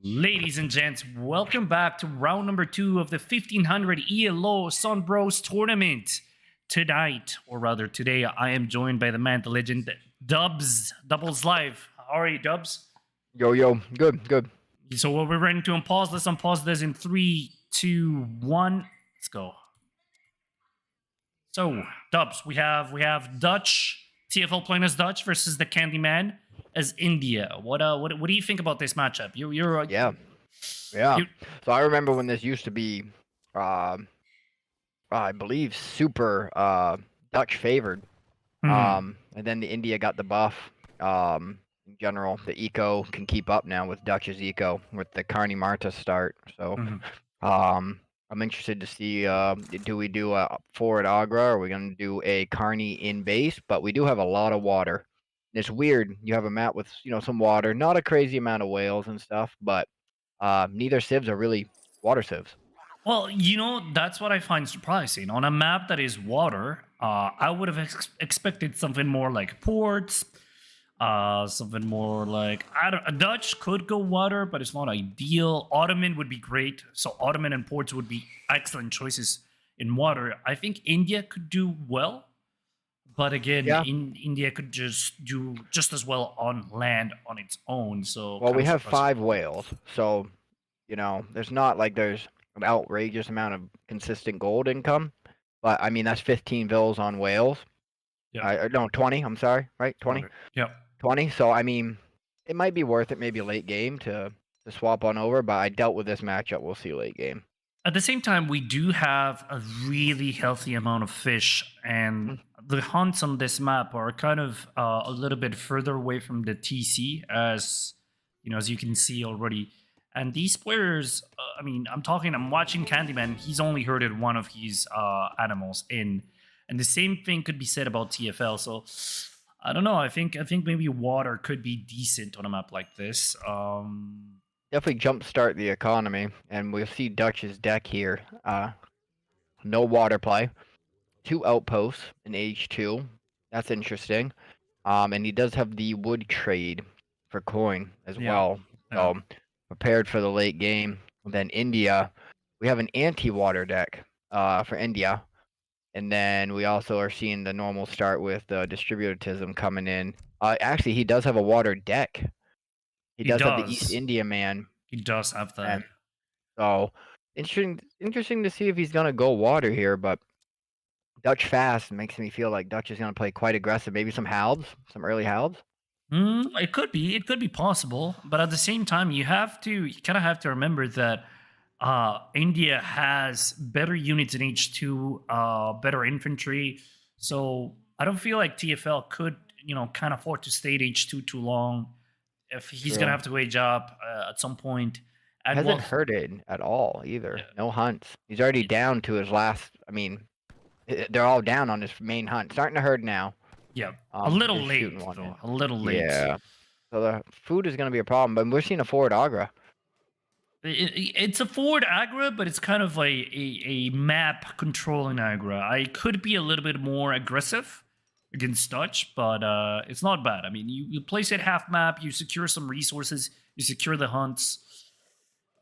Ladies and gents, welcome back to round number 2 of the 1500 ELO Sunbros tournament. Tonight, or rather today, I am joined by the man, the legend, Doubleslive. How are you, Dubs? Yo, good. So we're ready to unpause this in 3, 2, 1. Let's go. So, Dubs, we have Dutch, TFL playing as Dutch versus the Candyman as India. What do you think about this matchup? Yeah. You, So I remember when this used to be, uh, I believe, super Dutch favored. mhm. And then the India got the buff. In general, the eco can keep up now with Dutch's eco with the Carney Marta start. So, Mhm. I'm interested to see. Do we do a forward Agra? Or are we gonna do a Carney in base? But we do have a lot of water. And it's weird. You have a map with some water, not a crazy amount of whales and stuff, but neither civs are really water civs. Well, that's what I find surprising. On a map that is water, I would have expected something more like ports, something more like a Dutch could go water, but it's not ideal. Ottoman would be great. So Ottoman and ports would be excellent choices in water. I think India could do well, but again, Yeah. India could just do just as well on land on its own. So Well, kind we of have surprising. 5 whales, so there's not like there's an outrageous amount of consistent gold income. But I mean, that's 15 vills on whales. Yeah, No, 20. I'm sorry, right? 20, water. Yeah. 20. So I mean, it might be worth it maybe late game to swap on over. But I doubt with this matchup we'll see late game. At the same time, we do have a really healthy amount of fish, and Mhm. the hunts on this map are kind of a little bit further away from the TC, as you can see already. And these players, I'm watching Candyman. He's only herded one of his animals in, and the same thing could be said about TFL. So I don't know. I think maybe water could be decent on a map like this. Definitely jumpstart the economy, and we'll see Dutch's deck here. No water play, 2 outposts in H2. That's interesting. And he does have the wood trade for coin as Yeah, well. yeah. So prepared for the late game. And then India, we have an anti-water deck for India. And then we also are seeing the normal start with distributism coming in. Actually, he does have a water deck. He He does have the East does. India man. He does have that. And so interesting to see if he's gonna go water here, but Dutch fast makes me feel like Dutch is gonna play quite aggressive. Maybe some halves, some early halves. It could be. It could be possible. But at the same time, you kind of have to remember that India has better units in H2, better infantry. So I don't feel like TFL could, kind of afford to stay at H2 too long. If he's gonna True. have to age up at some point, and Hasn't well, herded at all either. yeah, No hunts. He's already down to his last. I mean, they're all down on his main hunt. Starting to herd now. yeah, a little Just shooting late one though. in. A little late. Yeah. So the food is going to be a problem, but we're seeing a forward Agra. It's a forward agra, but it's kind of a map controlling agra. I could be a little bit more aggressive against Dutch, but it's not bad. I mean, you place it half map, you secure some resources, you secure the hunts.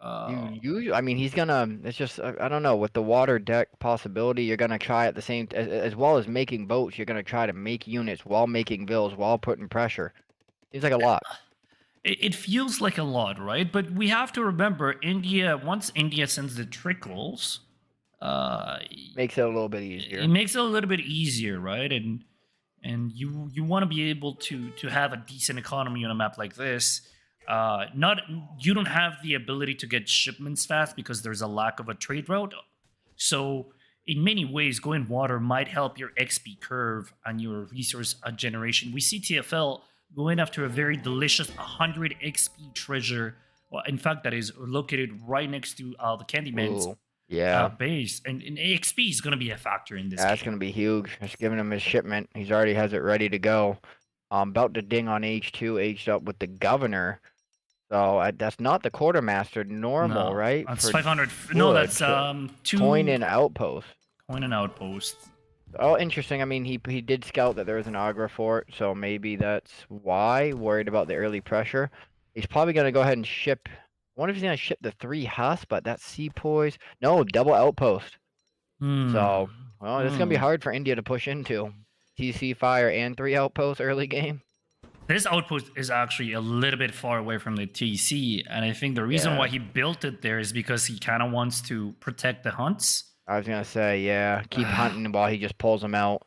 I mean, he's gonna. It's just I don't know with the water deck possibility. You're gonna try at the same as well as making boats. You're gonna try to make units while making vills while putting pressure. Seems like a lot. It feels like a lot, right? But we have to remember, once India sends the trickles, uh, Makes it a little bit it easier. makes it a little bit easier, right? And you want to be able to have a decent economy on a map like this. Not You don't have the ability to get shipments fast because there's a lack of a trade route. So in many ways, going water might help your XP curve and your resource generation. We see TFL going after a very delicious 100 XP treasure. Well, in fact, that is located right next to the Candyman's Ooh, yeah. base, and XP is going to be a factor in this That's game. gonna be huge. Just giving him his shipment. He's already has it ready to go. About to ding on H2, aged up with the governor. So that's not the quartermaster normal, No, right? that's For 500. No, wood. that's So coin two and outpost. coin and outpost. Oh, interesting. I mean, he did scout that there was an Agra fort, so maybe that's why. Worried about the early pressure. He's probably gonna go ahead and ship. wonder if he's gonna ship the 3 husks, but that's sepoys. No, double outpost. Hmm. So, well, it's gonna be Hmm. hard for India to push into. TC fire and 3 outposts early game. This outpost is actually a little bit far away from the TC, and I think the reason why Yeah. he built it there is because he kind of wants to protect the hunts. I was gonna say, yeah, keep hunting while he just pulls them out.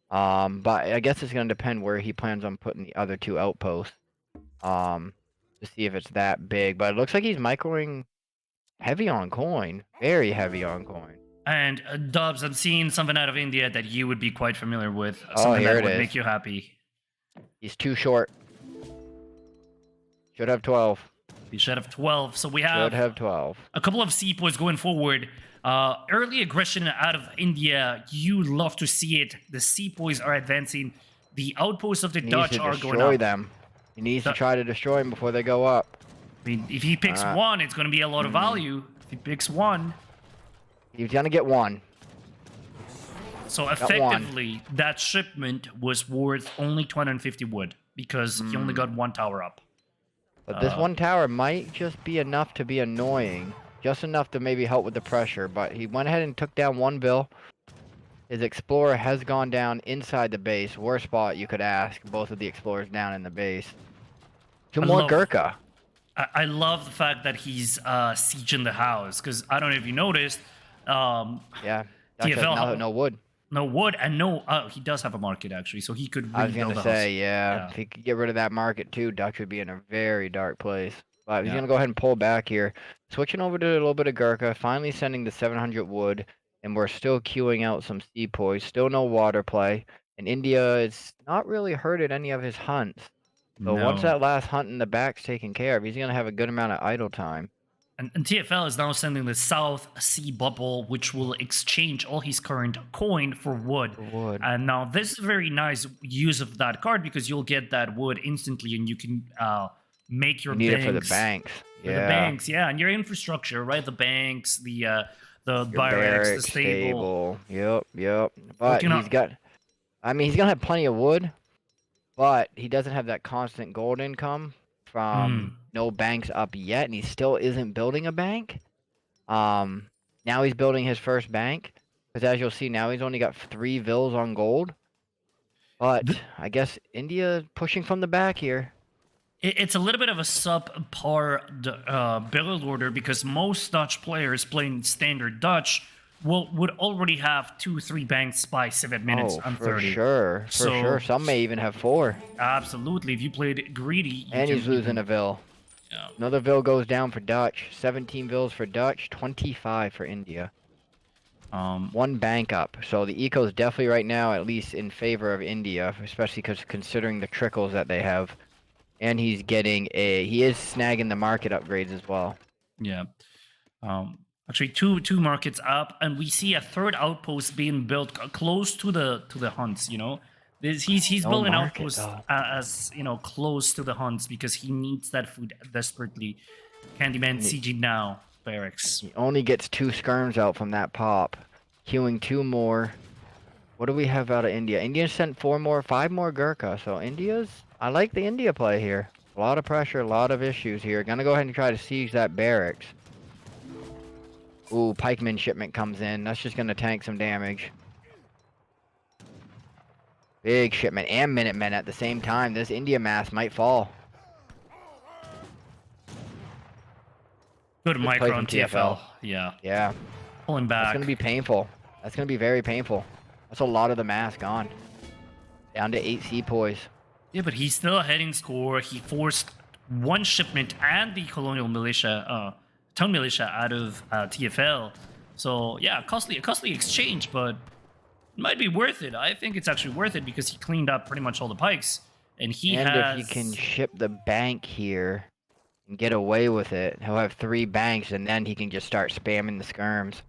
But I guess it's gonna depend where he plans on putting the other 2 outposts. Um, to see if it's that big. But it looks like he's microing heavy on coin. Very heavy on coin. And Dubs, I'm seeing something out of India that you would be quite familiar with, Oh, something here that it would is. make you happy. He's too short. Should have 12. You should have 12. So we Should have have 12. a couple of sepoys going forward. Early aggression out of India, you love to see it. The sepoys are advancing. The outposts of the He needs Dutch to are going destroy up. them. He needs to try to destroy them before they go up. I mean, if he picks one, it's going to be a lot of value. If he picks one, He's gonna get one. so one. effectively, that shipment was worth only 250 wood because he only got one tower up. But this one tower might just be enough to be annoying. Just enough to maybe help with the pressure. But he went ahead and took down one bill. His explorer has gone down inside the base. Worst spot you could ask. Both of the explorers down in the base. Two more Gurkha. I love the fact that he's sieging the house because I don't know if you noticed. Yeah. Dutch has TFL no wood. no wood and no. He does have a market actually, so he could I was rebuild gonna the house. say, yeah, if he could get rid of that market too, Dutch would be in a very dark place. But he's Yeah. gonna go ahead and pull back here. Switching over to a little bit of Gurkha, finally sending the 700 wood, and we're still queuing out some sepoys. Still no water play, and India is not really hurted any of his hunts. So once No. that last hunt in the back's taken care of, he's gonna have a good amount of idle time. And TFL is now sending the South Sea Bubble, which will exchange all his current coin for wood. And now this is a very nice use of that card because you'll get that wood instantly, and you can make your You need banks it for the banks. for the banks, yeah, and your infrastructure, right? The banks, the Your barracks, the stable. Yep. But he's got. I mean, he's gonna have plenty of wood, but he doesn't have that constant gold income from no banks up yet, and he still isn't building a bank. Now he's building his first bank, because as you'll see now, he's only got 3 vills on gold. But I guess India pushing from the back here. It's a little bit of a subpar build order because most Dutch players playing standard Dutch would already have 2-3 banks by 7 minutes on 30. For sure. Some may even have 4. Absolutely. If you played greedy, And he's losing a vill. Yeah. Another vill goes down for Dutch. 17 vills for Dutch, 25 for India. 1 bank up. So the eco is definitely right now at least in favor of India, especially because considering the trickles that they have. And he is snagging the market upgrades as well. Yeah. Actually, two markets up, and we see a third outpost being built close to the hunts. You know, he's building outposts as close to the hunts because he needs that food desperately. Candyman CG now barracks. He only gets 2 skirms out from that pop, queuing 2 more. What do we have out of India? India sent 5 more Gurkha. So I like the India play here. A lot of pressure, a lot of issues here. Gonna go ahead and try to siege that barracks. Ooh, pikeman shipment comes in. That's just gonna tank some damage. Big shipment and Minutemen at the same time. This India mass might fall. Good micro on TFL. Yeah. Yeah. Pulling back. That's gonna be painful. That's gonna be very painful. That's a lot of the mass gone. Down to 8 sepoys. Yeah, but he's still ahead in score. He forced 1 shipment and the colonial militia, town militia out of TFL. So yeah, a costly exchange, but it might be worth it. I think it's actually worth it because he cleaned up pretty much all the pikes, and if you can ship the bank here and get away with it, he'll have 3 banks, and then he can just start spamming the skirms.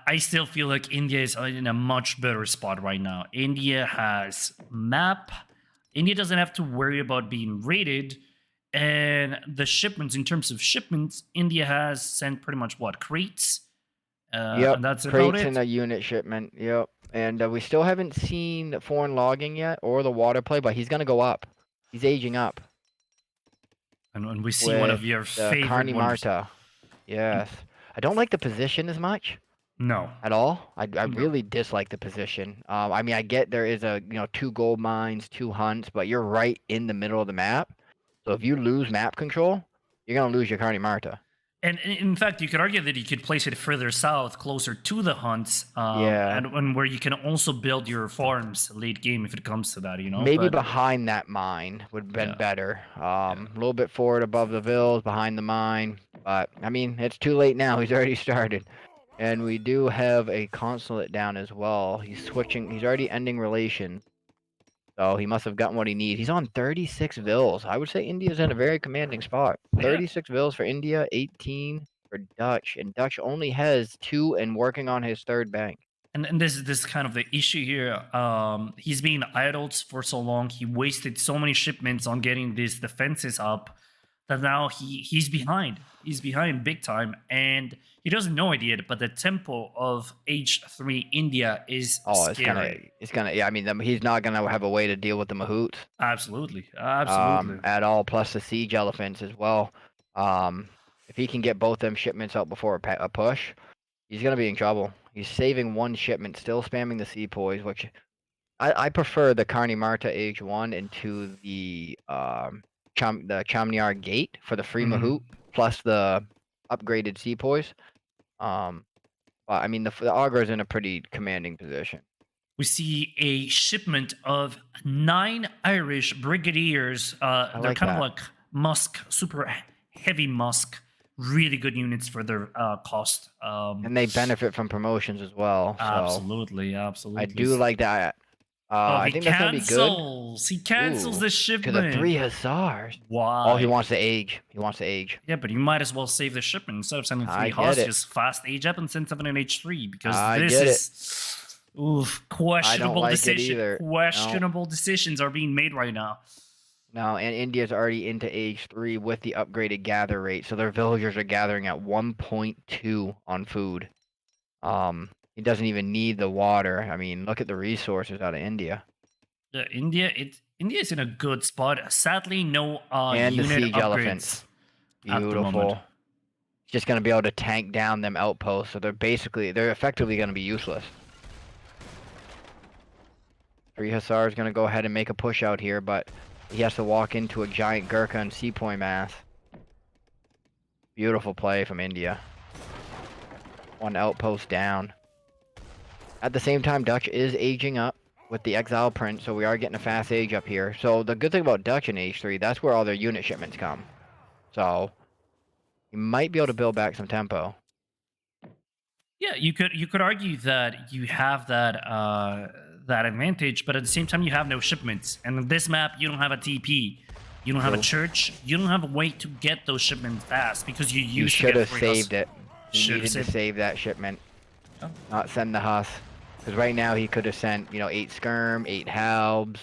I still feel like India is in a much better spot right now. India has map. India doesn't have to worry about being raided. And the shipments, in terms of shipments, India has sent pretty much what? Crates? Yep, And that's crates about it. and a unit shipment. Yep. And we still haven't seen foreign logging yet or the water play, but he's going to go up. He's aging up. And we see one with of your the favorite Carni wonders. Marta. Yes. I don't like the position as much No, at all. I no. really dislike the position. I mean, I get there is a, 2 gold mines, 2 hunts, but you're right in the middle of the map. So if you lose map control, you're gonna lose your Carni Marta. And in fact, you could argue that you could place it further south, closer to the hunts, Yeah. and where you can also build your farms late game if it comes to that, you know. Maybe But behind that mine would have been yeah, better. yeah. A little bit forward above the vills, behind the mine. But I mean, it's too late now. He's already started. And we do have a consulate down as well. He's switching. He's already ending relations. So he must have gotten what he needs. He's on 36 vills. I would say India's in a very commanding spot. Yeah. 36 vills for India, 18 for Dutch. And Dutch only has 2 and working on his 3rd bank. And this is kind of the issue here. He's been idled for so long. He wasted so many shipments on getting these defenses up that now he's behind. He's behind big time, and he doesn't know it yet. But the tempo of H3 India is Oh, scary. yeah, I mean, he's not gonna have a way to deal with the Mahouts. Absolutely, absolutely. At all, plus the siege elephants as well. If he can get both them shipments out before a push, he's gonna be in trouble. He's saving 1 shipment, still spamming the sepoys, which I prefer the Carni Marta Age 1 into the Chamniar Gate for the free Mhm. Mahout, plus the upgraded sepoys. But I mean, the Augur is in a pretty commanding position. We see a shipment of 9 Irish brigadiers. I They're like kind of that. like Musk, super heavy Musk, really good units for their cost. And they benefit from promotions as well, so Absolutely, I absolutely. do like that. Oh, I he think that's gonna be good. cancels. He cancels Ooh, the to the shipment. 3 hussars. Oh, he Why? wants to age. He wants to age. Yeah, but you might as well save the shipment instead of sending I 3 get it. hostages. Fast age up and send 7 and H3 because I this get it. is oof, I don't questionable like it decision. either. No, Questionable decisions are being made right now. no, and India's already into age 3 with the upgraded gather rate, so their villagers are gathering at 1.2 on food. He doesn't even need the water. I mean, look at the resources out of India. India is in a good spot. Sadly, no And the unit siege elephants. upgrades at the moment. Beautiful. Just gonna be able to tank down them outposts, so they're effectively gonna be useless. 3 Hussars gonna go ahead and make a push out here, but he has to walk into a giant Gurkha and sepoy mass. Beautiful play from India. 1 outpost down. At the same time, Dutch is aging up with the exile print, so we are getting a fast age up here. So the good thing about Dutch in age 3, that's where all their unit shipments come. So you might be able to build back some tempo. Yeah, you could argue that you have that advantage, but at the same time you have no shipments. And in this map, you don't have a TP, you don't have a True. church, you don't have a way to get those shipments fast because you He used to should get have free saved it. He Should have needed to saved. save that shipment, Oh. not send the Huss. Because right now he could have sent, 8 skirm, 8 halbs,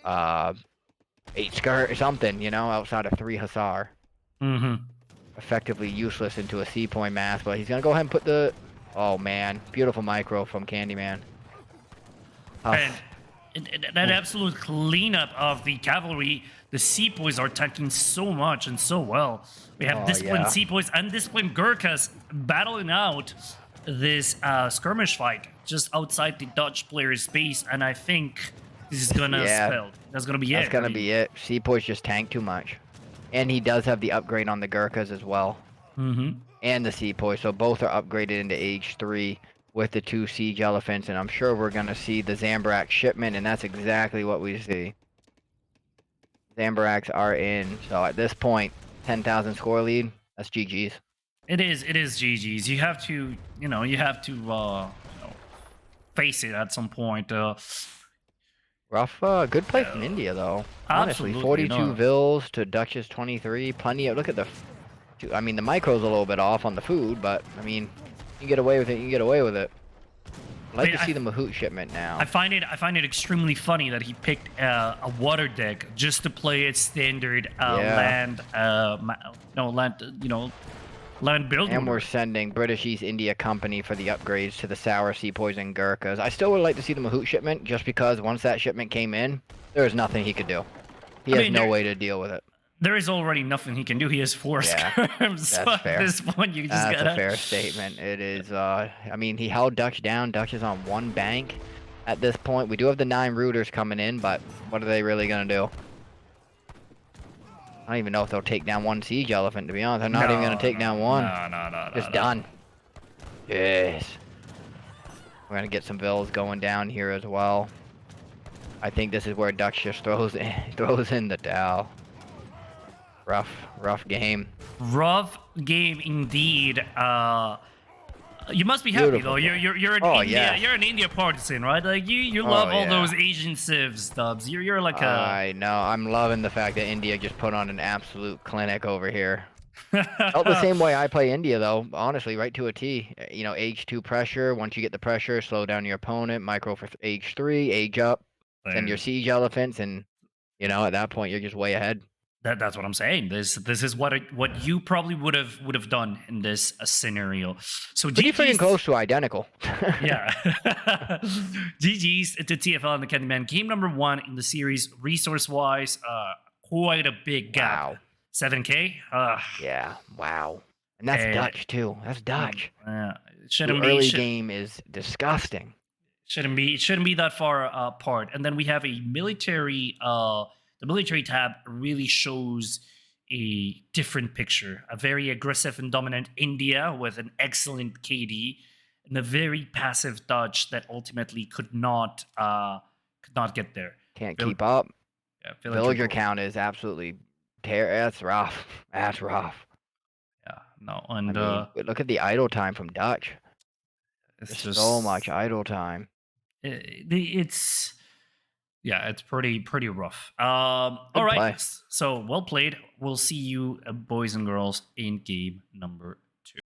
8 skirt, something, outside of 3 hussar. Mm-hmm. Effectively useless into a sepoy mass, but he's gonna go ahead and put the. Oh man, beautiful micro from Candyman. Huss. And that absolute cleanup of the cavalry, the sepoys are tanking so much and so well. We have Oh, disciplined yeah. sepoys and disciplined Gurkhas battling out this skirmish fight just outside the Dutch player's base, and I think this is gonna Yeah. spell. That's gonna be That's it. gonna be it. Sepoys just tank too much. And he does have the upgrade on the Gurkhas as well. Mm-hmm. And the sepoy, so both are upgraded into age 3 with the 2 siege elephants, and I'm sure we're gonna see the Zambrak shipment, and that's exactly what we see. Zambraks are in, so at this point, 10,000 score lead, that's GG's. It is GG's. You have to, face it at some point. Rough, good play from India though. Honestly, Absolutely, 42 no. vills to Duchess 23, plenty of, look at the, I mean the micro's a little bit off on the food, but I mean, you get away with it, you can get away with it. I'd like to see the Mahout shipment now. I find it extremely funny that he picked a water deck just to play its standard land build. And we're order. sending British East India Company for the upgrades to the Sour Sepoys and Gurkhas. I still would like to see the Mahout shipment, just because once that shipment came in, there was nothing he could do. He has no way to deal with it. there is already nothing he can do. He has 4 Yeah, skirms. So that's at fair. this point, you just That's a gotta. fair statement. It is. I mean, he held Dutch down. Dutch is on one bank at this point. We do have the 9 rooters coming in, but what are they really gonna do? I don't even know if they'll take down one siege elephant. To be honest, they're not even gonna No, take down one. no. Just done. Yes. We're gonna get some vills going down here as well. I think this is where Dutch just throws in the towel. Rough game. Rough game indeed. You must be happy Beautiful though. game. You're an Oh, India. yes. You're an India partisan, right? Like you Oh, love all yeah. those Asian civs, Dubs. You're like a. I know. I'm loving the fact that India just put on an absolute clinic over here. Felt the same way I play India though, honestly, right to a T. You know, H2 pressure. Once you get the pressure, slow down your opponent. Micro for H3, age up, send your siege elephants, and you know, at that point you're just way ahead. That's what I'm saying. This is what you probably would have done in this scenario. So Pretty freaking GG's, close to identical. yeah. GG's to TFL and the Candyman. Game number 1 in the series, resource wise, quite a big gap. Wow. 7K. Yeah. Wow. And that's Dutch too. That's Dutch. Shouldn't The be. early game is disgusting. Shouldn't be that far apart. And then we have a military. The military tab really shows a different picture. A very aggressive and dominant India with an excellent KD, and a very passive Dutch that ultimately could not get there. Can't keep up. Yeah, Villager count is absolutely that's rough. That's rough. Yeah, no, and I mean, look at the idle time from Dutch. it's There's just so much idle time. It's yeah, it's pretty rough. All Good right, play. so well played. We'll see you, boys and girls, in game number